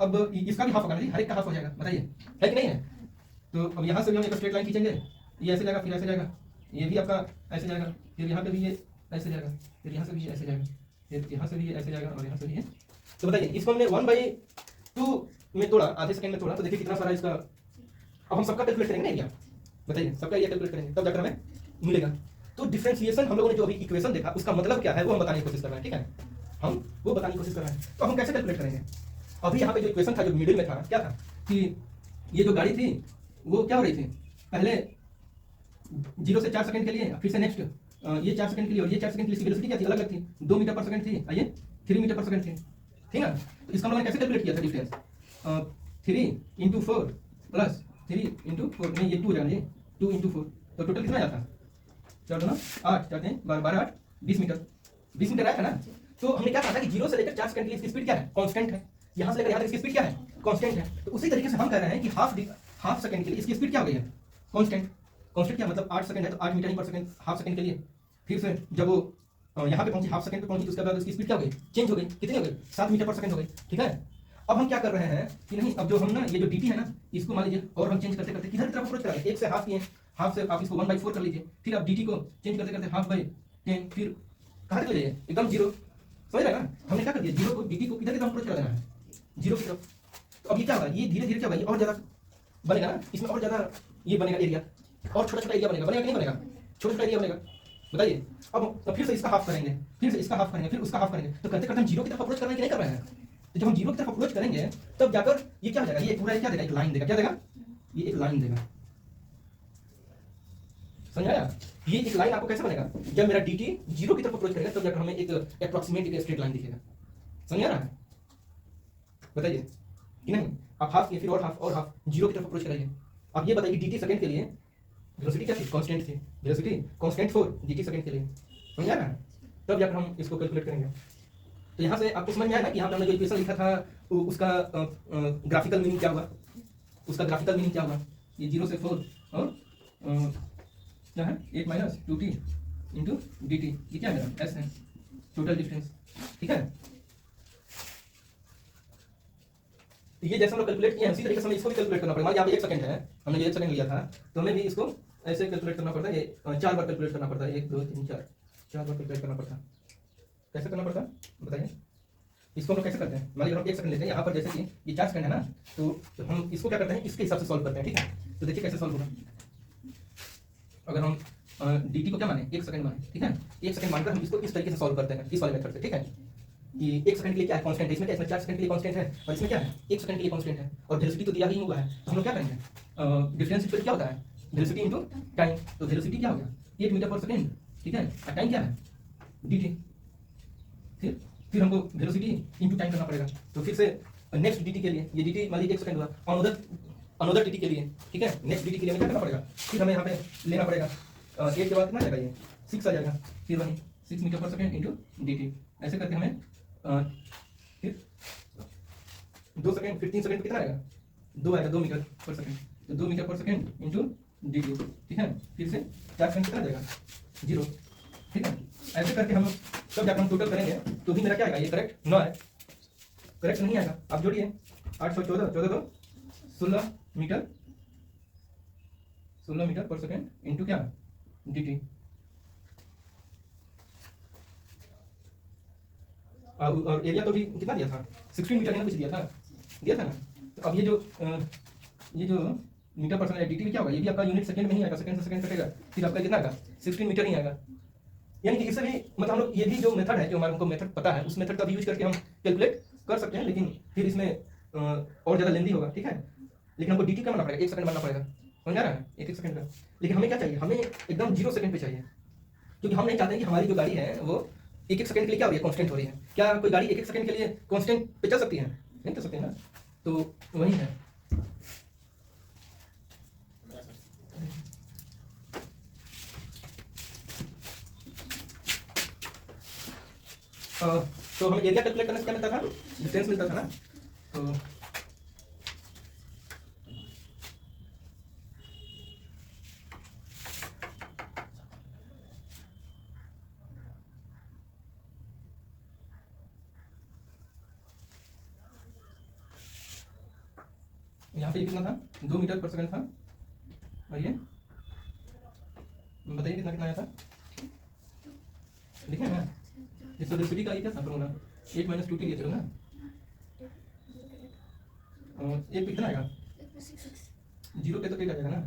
अब इसका भी हाफ होगा ना जी, हर एक का हाफ हो जाएगा, बताइए है कि नहीं है। तो अब यहाँ से भी हम एक स्ट्रेट लाइन खींचेंगे, ये ऐसे जाएगा, फिर ऐसे जाएगा, ये भी आपका ऐसे जाएगा, फिर यहाँ पे भी ये ऐसे जाएगा, फिर यहाँ से भी ये ऐसे जाएगा, फिर यहाँ से भी ये ऐसे जाएगा, और यहाँ से भी ये। तो बताइए इसको हमने 1/2 में तोड़ा, आधे सेकंड में तोड़ा, तो देखिए कितना सारा इसका। अब हम सबका कैलकुलेट करेंगे ना एरिया, बताइए सबका एरिया कैलकुलेट करेंगे, तब जाकर हमें मिलेगा। तो डिफरेंशिएशन हम लोगों ने जो अभी इक्वेशन देखा उसका मतलब क्या है वो हम बताने की कोशिश कर रहे हैं, ठीक है, हम वो बताने की कोशिश कर रहे हैं। तो हम कैसे कैलकुलेट करेंगे, अभी यहाँ पे जो इक्वेशन था जो मिडिल में था, क्या था कि ये जो गाड़ी थी वो क्या हो रही थी, पहले 0 से 4 सेकंड के लिए, फिर से नेक्स्ट ये 4 सेकंड के लिए, और ये 4 सेकंड के लिए वेलोसिटी क्या थी, अलग अलग थी, 2 मीटर पर सेकंड थी, आइए 3 मीटर पर सेकंड थी, ठीक है। तो इसका हम लोगों ने कैसे कैलकुलेट किया था डिफरेंस, 3 × 4 प्लस 3 × 4, नहीं ये 2 हो जाएगा जी, 2 × 4, तो टोटल कितना आया था, 4 2 8, 4 3 12 8 20 मीटर आया था ना। तो हमने क्या कहा था कि 0 से लेकर 4 सेकंड के लिए इसकी स्पीड क्या है, कांस्टेंट है, यहाँ से लेकर यहाँ तक इसकी स्पीड क्या है, कांस्टेंट है। तो उसी तरीके से हम कह रहे हैं कि हाफ सेकंड के लिए इसकी स्पीड क्या हो गई है, कांस्टेंट। कांस्टेंट क्या मतलब 8 सेकंड है तो 8 मीटर ही पर सेकंड, हाफ सेकंड के लिए। फिर से जब वो यहाँ पे पहुंची, हाफ सेकंड पे पहुंची, तो उसके बाद उसकी स्पीड क्या हो गई, चेंज हो गई, कितनी हो गई, 7 मीटर पर सेकंड हो गई। ठीक है, अब हम क्या कर रहे हैं कि नहीं, अब जो हम ना ये जो dt है ना, इसको मान लीजिए और हम चेंज करते करते किधर की तरफ अप्रोच करेंगे, एक से हाफ किए, हाफ से आप इसको 1/4 कर लीजिए, फिर आप dt को चेंज करते करते हाफ बाई 10, फिर कहाँ तक ले जाइए, एकदम जीरो। समझ रहे हैं ना, हमने क्या कर दिया, जीरो को dt को किधर की तरफ अप्रोच करा देना है, जीरो की तरफ। तो अब ये क्या होगा, ये धीरे धीरे क्या होगा, ये और ज्यादा बनेगा ना, इसमें और ज्यादा ये बनेगा एरिया, और छोटा छोटा एरिया बनेगा, बनेगा कि नहीं बनेगा, छोटा छोटा एरिया बनेगा, बताइए। अब फिर से इसका हाफ करेंगे, फिर से इसका हाफ करेंगे, फिर उसका हाफ करेंगे, तो करते करते हम जीरो की तरफ अप्रोच करने की नहीं कर रहे हैं। तो जब हम जीरो की तरफ अप्रोच करेंगे तब जाकर ये क्या हो जाएगा, ये पूरा क्या देगा, एक लाइन देगा, क्या देगा, ये एक लाइन देगा। समझ आया, ये एक लाइन आपको कैसे बनेगा, जब मेरा dt जीरो की तरफ अप्रोच करेगा तब जाकर हमें एक अप्रोक्सीमेट एक स्ट्रेट लाइन दिखेगा। समझ आ रहा है, बताइए कि नहीं। आप हाफ किए, फिर और हाफ जीरो की तरफ अप्रोच कराइए। अब ये बताइए dt सेकंड के लिए वेलोसिटी क्या थी, कांस्टेंट थी, velocity constant for dt second के लिए। समझ आ रहा है, तब जाकर हम इसको कैलकुलेट करेंगे। तो यहाँ से आपको समझ में आया ना कि यहाँ पे हमने जो इक्वेशन लिखा था उसका ग्राफिकल मीनिंग क्या हुआ, उसका ग्राफिकल मीनिंग क्या हुआ, ये 0 से 4 और क्या है 8 - 2t इंटू dt, ये क्या है s है, टोटल डिस्टेंस। ठीक है, ये जैसे हम लोग कैलकुलेट किए हैं उसी तरीके से हमें इसको भी कैलकुलेट करना पड़ेगा। यहाँ पे 1 सेकंड है, हमने जो 1 सेकंड लिया था, तो हमें भी इसको ऐसे कैलकुलेट करना पड़ता है, ये 4 बार कैलकुलेट करना पड़ता है, 1 2 3 4 बार कैलकुलेट करना पड़ता है। कैसे करना पड़ता है बताइए, इसको हम लोग कैसे करते हैं, मान लीजिए हम 1 सेकंड लेते हैं, यहाँ पर जैसे कि ये 4 सेकंड है ना, तो हम इसको क्या करते हैं, इसके हिसाब से सॉल्व करते हैं। ठीक है, तो देखिए कैसे सॉल्व होगा। अगर हम dt को क्या माने, 1 सेकंड माने, ठीक है, 1 सेकंड मानकर हम इसको इस तरीके से सॉल्व करते हैं, इस वाले मेथड से। ठीक है, कि 1 सेकंड के लिए क्या है, कांस्टेंट है, इसमें क्या है, इसमें 4 सेकंड के लिए कांस्टेंट है, और इसमें क्या है 1 सेकंड के लिए कांस्टेंट है, और वेलोसिटी तो दिया ही हुआ है। तो हम लोग क्या करेंगे, डिफरेंस इक्वल क्या होता है, वेलोसिटी इनटू टाइम। तो वेलोसिटी क्या हो गया, 8 मीटर पर सेकंड। ठीक है, और टाइम क्या है dt। फिर हमको वेलोसिटी इनटू टाइम करना पड़ेगा। तो फिर से नेक्स्ट dt के लिए, ये dt मान लीजिए 1 सेकंड हुआ, अनदर dt के लिए। ठीक है, नेक्स्ट dt के लिए हमें क्या करना पड़ेगा, फिर हमें यहाँ पे लेना पड़ेगा 8 के बाद कितना जाएगा, ये 6 आ जाएगा, फिर वहीं 6 मीटर पर सेकंड इंटू dt। ऐसे करके हमें फिर 2 सेकंड, फिर 3 सेकंड कितना आएगा, 2 आएगा, 2 मीटर पर सेकंड, तो 2 मीटर पर सेकंड इंटू dt। ठीक है, फिर से 4 सेकंड कितना जाएगा, 0। ठीक है, ऐसे करके हम जब जाकर हम टोटल करेंगे तो भी मेरा क्या आएगा, ये करेक्ट ना है, करेक्ट नहीं आएगा। आप जोड़िए 814 14 2 16 मीटर पर सेकंड इंटू क्या dt। और एरिया तो भी कितना दिया था, 16 मीटर, कुछ दिया था ना। तो अब ये जो मीटर पर सेकंड dt भी क्या होगा, ये भी आपका यूनिट सेकंड में ही आएगा, सेकंड से सेकंड कटेगा, फिर आपका कितना आएगा 16 मीटर ही आएगा। यानी कि इससे भी मतलब हम लोग ये भी जो मेथड है, जो हमारे हमको मेथड पता है, उस मेथड का भी यूज करके हम कैलकुलेट कर सकते हैं, लेकिन फिर इसमें और ज़्यादा लेंदी होगा। ठीक है, लेकिन हमको dt का मानना पड़ेगा, 1 सेकंड मानना पड़ेगा, समझ आ रहा है, 1 सेकंड का। लेकिन हमें क्या चाहिए, हमें एकदम 0 सेकंड पे चाहिए, क्योंकि हम नहीं चाहते कि हमारी जो गाड़ी है वो 1 सेकंड के लिए क्या हो रही है, कांस्टेंट हो रही है। क्या कोई गाड़ी 1 सेकंड के लिए कांस्टेंट पे चल सकती है, नहीं चल सकती है ना, तो वही है। तो हमें एरिया कैलकुलेट करने से क्या मिलता था, डिस्टेंस मिलता था ना। तो यहाँ पे कितना था, 2 मीटर पर सेकंड था, और ये बताइए कितना आया था, लिखे ना, इस वेलोसिटी का ये क्या था फॉर्मूला, 8 - 2t लिए चलो ना, और 1 पे कितना आएगा, 0 पे तो 8 आ जाएगा ना,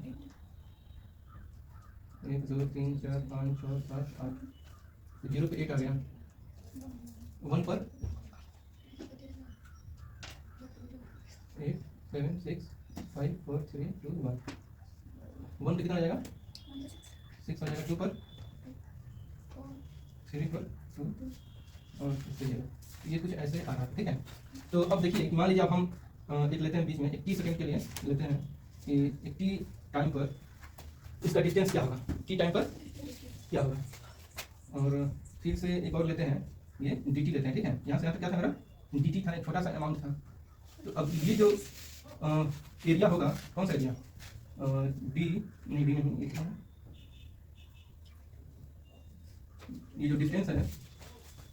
1 2 3 4 5 6 7 8, 0 पे 8 आ गया, 1 पर 8 7 6 5 4 3 2 1, 1 पे कितना आ जाएगा, 6 आ जाएगा, 2 पर 3 पर 2 और 0। ये कुछ ऐसे आ रहा है। ठीक है, तो अब देखिए मान लीजिए अब हम एक लेते हैं बीच में, एक t सेकंड के लिए लेते हैं कि एक t टाइम पर इसका डिस्टेंस क्या होगा, t टाइम पर क्या होगा, और फिर से एक और लेते हैं, ये dt लेते हैं। ठीक है, यहाँ से यहाँ तक क्या था मेरा, dt था, एक छोटा सा अमाउंट था। तो अब ये जो एरिया होगा, कौन सा एरिया, डी नहीं, डी नहीं, ये क्या है, ये जो डिस्टेंस है,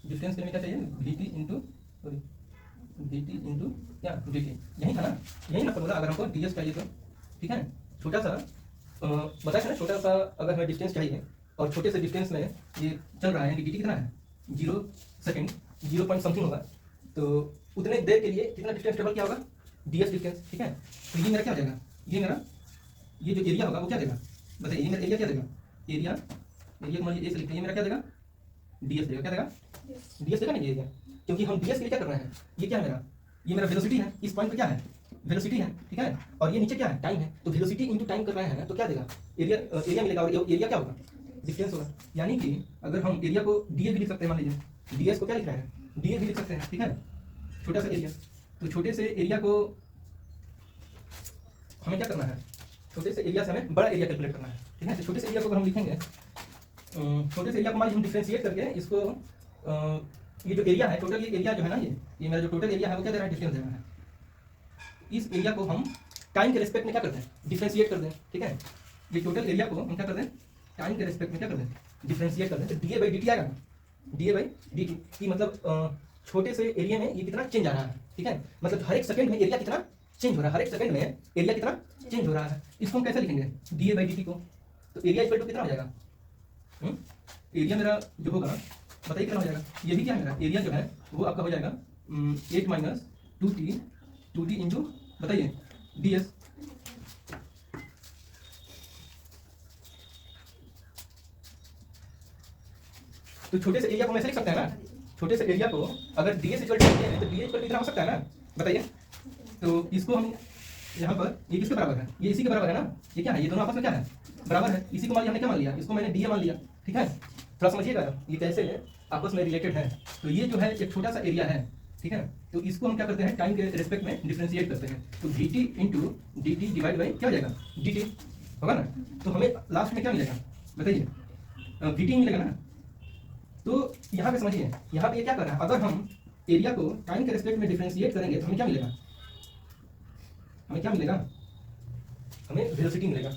डिस्टेंस के लिए क्या चाहिए, we T into sorry we T into क्या डी टी, यही था ना, यही ना फॉर्मूला अगर हमको डी एस चाहिए तो, ठीक है। छोटा सा बताया था ना, छोटा सा अगर हमें डिस्टेंस चाहिए और छोटे से डिस्टेंस में ये चल रहा है, डी टी कितना है 0 सेकेंड 0 पॉइंट समथिंग होगा, तो उतने देर के लिए कितना डिस्टेंस ट्रेवल किया होगा, डी एस डिस्टेंस, ठीक है। तो ये मेरा क्या हो जाएगा, ये मेरा ये जो एरिया होगा वो क्या देगा, बताइए, ये मेरा एरिया क्या देगा, एरिया एरिया मान लीजिए ए से लिखते हैं, ये मेरा क्या देगा, डी एस देगा, क्या देगा, डी एस देगा ना ये एरिया, क्योंकि हम डी एस के लिए क्या कर रहे हैं, ये क्या है मेरा, ये मेरा वेलोसिटी है, इस पॉइंट पे क्या है, वेलोसिटी है, ठीक है, और ये नीचे क्या है, टाइम है, तो वेलोसिटी इंटू टाइम कर रहे हैं तो क्या देगा, एरिया एरिया मिलेगा, और एरिया क्या होगा, डिस्टेंस होगा। यानी कि अगर हम एरिया को डी ए भी लिख सकते हैं, मान लीजिए डी एस को क्या लिख रहे हैं, डी ए भी लिख सकते हैं, ठीक है, छोटा सा एरिया, तो छोटे से एरिया को हमें क्या करना है, छोटे से एरिया से हमें बड़ा एरिया कैलकुलेट करना है, ठीक है। तो छोटे से एरिया को अगर हम लिखेंगे, छोटे से एरिया को मान लीजिए हम डिफ्रेंशिएट करके इसको ये जो एरिया है, टोटल ये एरिया जो है ना, ये मेरा जो टोटल एरिया है वो क्या दे रहा है, डिस्टेंस दे रहा है। इस एरिया को हम टाइम के रेस्पेक्ट में क्या करते हैं, डिफ्रेंशिएट कर दें, ठीक है। ये टोटल एरिया को हम क्या कर दें, टाइम के रेस्पेक्ट में क्या कर दें, डिफ्रेंशिएट कर दें, तो D A by D T आएगा ना, D A by D T की मतलब छोटे से एरिया में ये कितना चेंज आ रहा है, ठीक है, मतलब हर एक सेकंड में एरिया कितना चेंज हो रहा है, हर एक सेकंड में एरिया कितना चेंज हो रहा है। इसको हम कैसे लिखेंगे, D A by D T को, तो एरिया इक्वल टू कितना हो जाएगा, एरिया मेरा जो होगा बताइए कितना हो जाएगा, ये भी क्या है मेरा एरिया जो है वो आपका हो जाएगा 8 माइनस 2t इंटू बताइए डी एस। तो छोटे से एरिया को हम ऐसे लिख सकते हैं ना, छोटे से एरिया को अगर डी एस इक्वल टू है तो डी एस इक्वल टू इतना हो सकता है ना, बताइए। तो इसको हम यहाँ पर ये किसके बराबर है, ये इसी के बराबर है ना, ये क्या है, ये दोनों आपस में क्या है, बराबर है। इसी को मान लिया हमने, क्या मान लिया, इसको मैंने डी ए मान लिया, ठीक है। थोड़ा समझिएगा ये कैसे आपस में रिलेटेड है। तो ये जो है एक छोटा सा एरिया है, ठीक है, तो इसको हम क्या करते हैं, टाइम के रिस्पेक्ट में डिफरेंशिएट करते हैं, तो we T into D T divide by क्या हो जाएगा, डी टी होगा ना। तो हमें लास्ट में क्या मिलेगा बताइए, वी टी मिलेगा ना। तो यहाँ पे समझिए, यहाँ पे ये क्या कर रहा है, अगर हम एरिया को टाइम के रिस्पेक्ट में डिफरेंशिएट करेंगे तो हमें क्या मिलेगा, हमें क्या मिलेगा, हमें वेलोसिटी मिलेगा।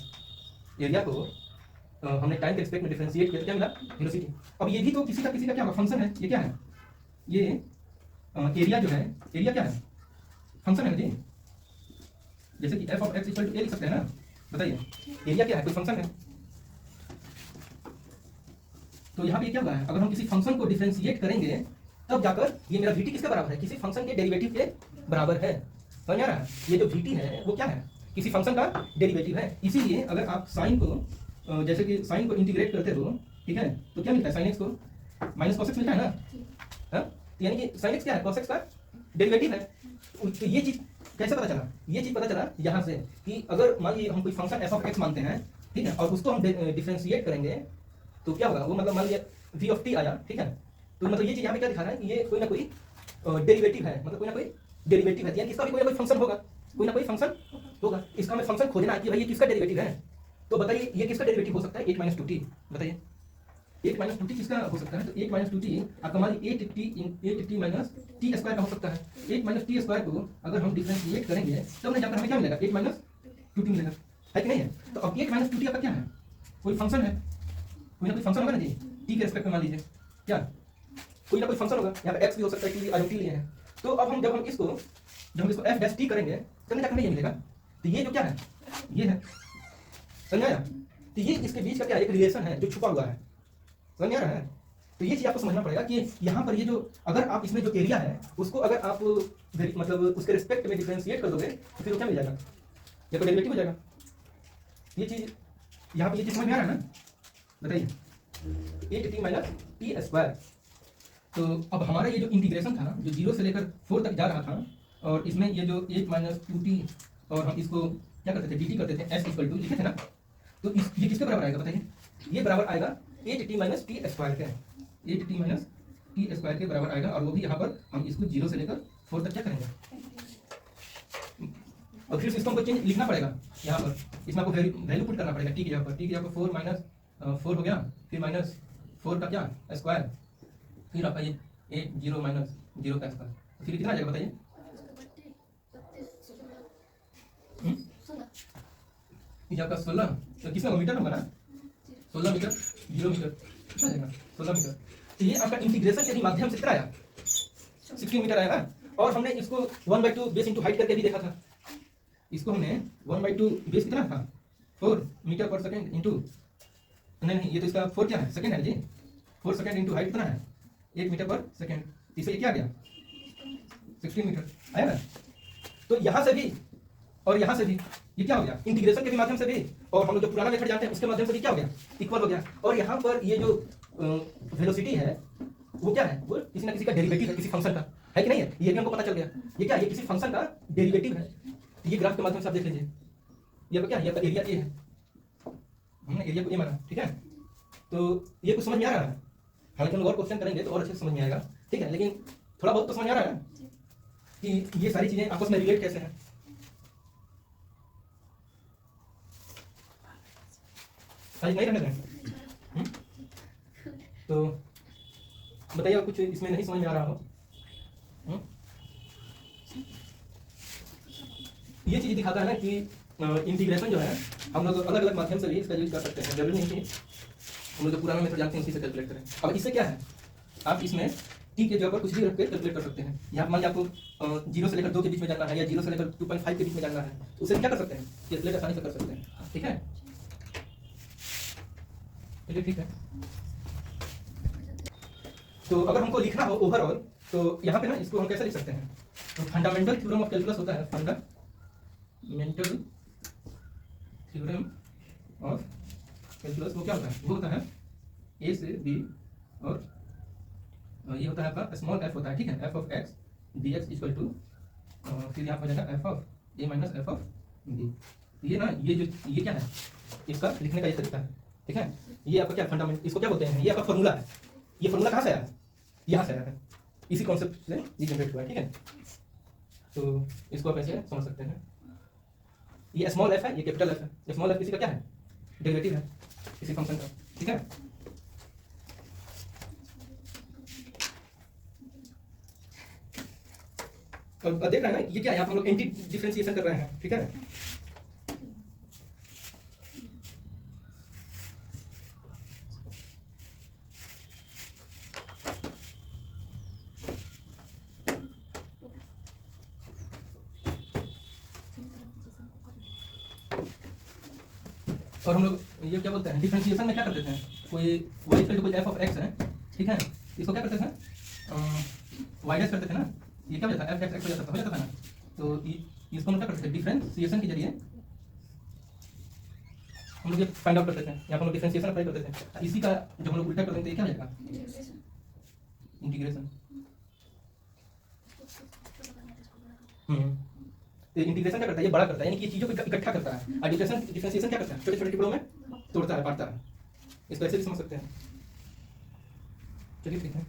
एरिया को हमने टाइम के रिस्पेक्ट में डिफरेंशिएट किया तो क्या मिला, वेलोसिटी। अब ये भी तो किसी का क्या होगा, फंक्शन है, ये क्या है, ये एरिया जो है, एरिया क्या है, फंक्शन है जी, जैसे कि F of X equal to A लिख सकते हैं ना, बताइए एरिया क्या है, कोई फंक्शन है। तो यहाँ पे क्या होगा, अगर हम किसी फंक्शन को डिफरेंशिएट करेंगे तब जाकर ये मेरा वीटी किसके बराबर है, किसी फंक्शन के डेरिवेटिव के बराबर है, समझ आ रहा है। ये जो वीटी है वो क्या है, किसी फंक्शन का डेरिवेटिव है। इसीलिए अगर आप साइन को जैसे कि साइन को इंटीग्रेट करते हो, ठीक है, तो क्या मिलता है, साइन एक्स को माइनस कॉस एक्स मिलता है ना, हाँ, यानी कि साइन एक्स क्या है, कॉस एक्स का डेरिवेटिव है। तो ये चीज कैसे पता चला, ये चीज पता चला यहाँ से कि अगर मान लीजिए हम कोई फंक्शन एफ ऑफ एक्स मानते हैं, ठीक है, और उसको हम डिफरेंशिएट करेंगे तो क्या होगा, वो मतलब मान लिया वी ऑफ टी आया, ठीक है, तो मतलब ये चीज यहाँ पे क्या दिखा रहा है कि ये कोई ना कोई डेरिवेटिव है, मतलब कोई ना कोई डेरिवेटिव है, यानी इसका भी कोई ना कोई फंक्शन होगा, कोई ना कोई फंक्शन होगा। इसका हमें फंक्शन खोजना है कि भाई ये किसका डेरिवेटिव है, तो बताइए ये किसका डेरिवेटिव हो सकता है, 8 माइनस 2t, बताइए 8 माइनस 2t किसका हो सकता है, तो 8 माइनस 2t आपका मान 8t माइनस टी स्क्वायर का हो सकता है। 8 माइनस टी स्क्वायर को अगर हम डिफरेंशिएट करेंगे तब जाकर हमें क्या मिलेगा, 8 माइनस 2t मिलेगा, है कि नहीं है। तो अब 8 माइनस 2t आपका क्या है, कोई फंक्शन है, कोई ना कोई फंक्शन होगा ना जी, टी के रिस्पेक्ट में मान लीजिए क्या, कोई ना कोई फंक्शन होगा, यहाँ पे एक्स भी हो सकता है, टी आई लिए हैं। तो अब हम जब हम इसको एफ डैश टी करेंगे तब जाकर हमें ये मिलेगा। तो ये जो क्या है, ये है, समझ आया। तो ये इसके बीच का क्या है, एक रिलेशन है जो छुपा हुआ है, समझ आ रहा है। तो ये चीज आपको समझना पड़ेगा कि यहाँ पर ये जो अगर आप इसमें जो एरिया है उसको अगर आप मतलब उसके रिस्पेक्ट में डिफरेंशिएट कर दोगे तो फिर वो क्या मिल जाएगा, या तो डेरिवेटिव हो जाएगा। ये चीज यहाँ पे ये चीज समझ में आ रहा है ना, बताइए 8t माइनस टी स्क्वायर। तो अब हमारा ये जो इंटीग्रेशन था जो 0 से लेकर 4 तक जा रहा था, और इसमें ये जो 8 माइनस 2t और हम इसको क्या करते थे, dt करते थे, s इक्वल टू लिखे थे ना, तो ये किसके बराबर आएगा बताइए, ये बराबर आएगा 8t माइनस टी स्क्वायर के, 8t माइनस टी स्क्वायर के बराबर आएगा। और वो भी यहाँ पर हम इसको 0 से लेकर 4 तक क्या करेंगे, और फिर इसको हमको चेंज लिखना पड़ेगा, यहाँ पर इसमें आपको वैल्यू पुट करना पड़ेगा, t की जगह पर, t की जगह पर 4 माइनस 4 हो गया, फिर माइनस 4 का क्या स्क्वायर, फिर आपका ये 8 0 माइनस 0 का स्क्वायर, फिर कितना आ जाएगा बताइए, ये आपका 16 तो किसमें मीटर होगा ना, 16 मीटर 0 मीटर कितना आ जाएगा 16 मीटर। तो ये आपका इंटीग्रेशन के भी माध्यम से कितना आया 16 मीटर आया ना। और हमने इसको 1/2 बेस इंटू हाइट करके भी देखा था। इसको हमने 1/2 बेस कितना था 4 मीटर पर सेकेंड इंटू नहीं ये तो इसका 4 क्या है सेकेंड है जी, 4 सेकेंड इंटू हाइट कितना है 1 मीटर पर सेकेंड, इससे क्या आ गया 16 मीटर आया ना। तो यहाँ से भी और यहाँ से भी ये क्या हो गया इंटीग्रेशन के भी माध्यम से भी, और हम लोग जो पुराना मेथड जानते हैं उसके माध्यम से भी क्या हो गया इक्वल हो गया। और यहाँ पर ये जो वेलोसिटी है वो क्या है, वो किसी ना किसी का डेरिवेटिव है, किसी फंक्शन का है कि नहीं है, ये भी हमको पता चल गया। ये क्या है, ये किसी फंक्शन का डेरिवेटिव है। ये ग्राफ के माध्यम से आप देख लीजिए, ये क्या है, ये एरिया ए है, हमने एरिया को ए माना, ठीक है। तो ये कुछ समझ में आ रहा है, हालांकि हम और क्वेश्चन करेंगे तो और अच्छे से समझ में आएगा, ठीक है। लेकिन थोड़ा बहुत तो समझ में आ रहा है ना कि ये सारी चीजें आपस में रिलेट कैसे हैं। साइज नहीं रहने दें। तो बताइए कुछ इसमें नहीं समझ में आ रहा हो। ये चीज दिखाता है ना कि इंटीग्रेशन जो है हम लोग अलग अलग माध्यम से भी इसका यूज कर सकते हैं, जरूरी नहीं कि हम लोग जो पुराना मेथड जानते हैं उसी से कैलकुलेट करें। अब इससे क्या है, आप इसमें टी के जगह पर कुछ भी रख के कैलकुलेट कर सकते हैं। यहाँ मान लीजिए आपको 0 से लेकर 2 के बीच में जानना है या 0 से लेकर 2.5 के बीच में जानना है, तो उसे क्या कर सकते हैं, कैलकुलेट आसानी से कर सकते हैं, ठीक है। चलिए ठीक है। तो अगर हमको लिखना हो ओवरऑल तो यहाँ पे ना इसको हम कैसे लिख सकते हैं, तो फंडामेंटल थ्योरम ऑफ कैलकुलस होता है, फंडामेंटल थ्योरम ऑफ कैलकुलस वो क्या होता है, वो होता है ए से बी और ये होता है आपका स्मॉल एफ होता है, ठीक है, f of x d x equal to फिर यहाँ पर जाएगा f of a minus f of b. ये ना ये क्या है, इसका लिखने का ये तरीका है, ठीक है। ये आपका क्या फंडामेंटल, इसको क्या बोलते हैं, ये आपका फॉर्मूला है। ये फॉर्मूला कहाँ से आया है, यहाँ से आया है, इसी कॉन्सेप्ट से ये जनरेट हुआ है, ठीक है। तो इसको आप ऐसे समझ सकते हैं, ये स्मॉल एफ है, ये कैपिटल एफ है। स्मॉल एफ किसी का क्या है, डेरिवेटिव है किसी फंक्शन का, ठीक है। अब देख रहे हैं ना ये क्या है, हम लोग एंटी डिफरेंशिएशन कर रहे हैं, ठीक है। और हम लोग ये क्या बोलते हैं, डिफरेंशिएशन में क्या करते थे, कोई y इक्वल टू कोई f ऑफ x है, ठीक है। इसको क्या करते थे y डैश करते थे ना, ये क्या हो जाता है f डैश x हो जाता था ना। तो इसको हम क्या करते थे, डिफरेंशिएशन के जरिए हम लोग ये फाइंड आउट करते थे, यहाँ पर हम लोग डिफरेंशिएशन अप्लाई करते थे। इसी का जब हम लोग उल्टा कर देंगे तो ये क्या हो जाएगा इंटीग्रेशन। इंटीग्रेशन क्या करता है, ये बड़ा करता है, यानी कि ये चीजों को इकट्ठा करता है। और डिफरेंशिएशन क्या करता है, छोटे छोटे टुकड़ों में तोड़ता है, बांटता है। इसको ऐसे भी समझ सकते हैं। चलिए ठीक है।